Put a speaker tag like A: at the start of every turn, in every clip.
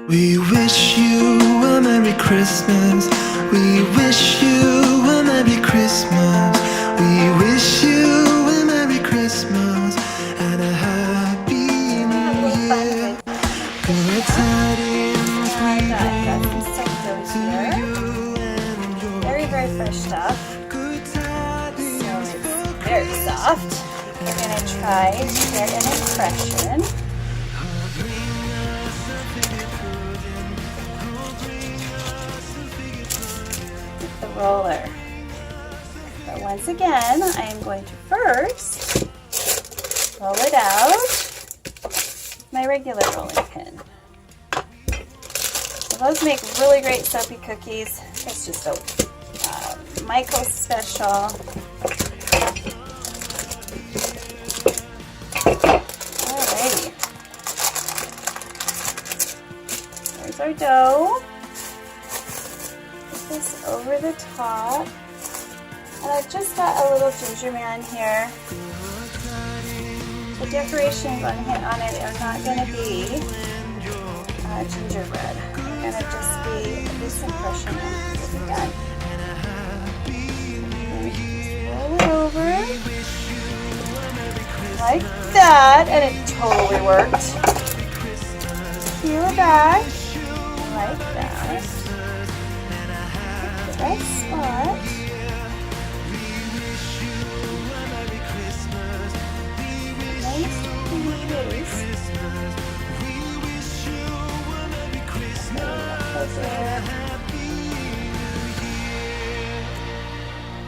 A: We wish you a Merry Christmas. We wish you a Merry Christmas. We wish you a Merry Christmas and a Happy New Year. Good tidings we bring to you and yours.
B: Very, very fresh stuff.
A: Good tidings
B: So it's very soft. We're going to try to get an impression. With the roller. But once again, I am going to first roll it out with my regular rolling pin. So those make really great soapy cookies. It's just a Michael's special. Alrighty. There's our dough. Put this over the top. And I've just got a little ginger man here. The decorations on it are not going to be gingerbread. They're going to just be this impression and we'll be done. Roll it over like that, and it totally worked. Peel it back like that. The right spot. Nice piece.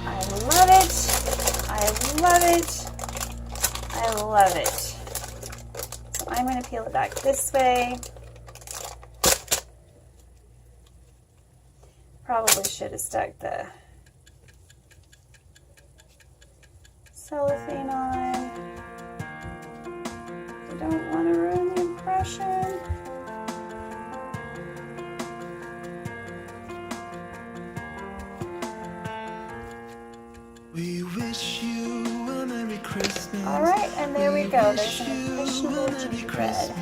B: I love it. I love it. I love it. So I'm going to peel it back this way. Probably should have stuck the cellophane on. I don't want to ruin the impression.
A: We wish you a Merry Christmas.
B: All right, and there we go. There's an impressionable gingerbread.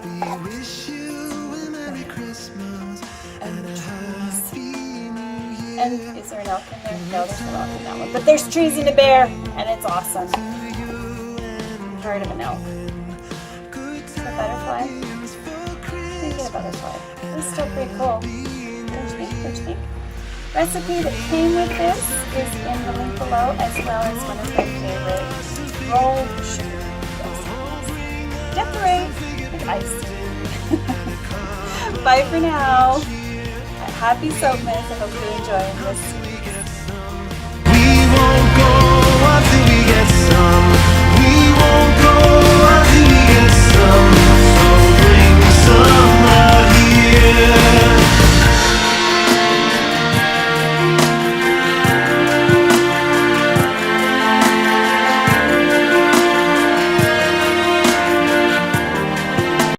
A: We wish you a Merry Christmas and a Happy New Year.
B: And is there an elk in there? No, there's no elk in that one. But there's trees and a bear, and it's awesome. Part of an elk. Is a butterfly? Didn't get a butterfly. It's still pretty cool. What do you think? Recipe that came with this is in the link below, as well as one of my favorite rolled sugar recipes. Decorate with icing. Bye for now. Happy Soapmas. I hope you're enjoying this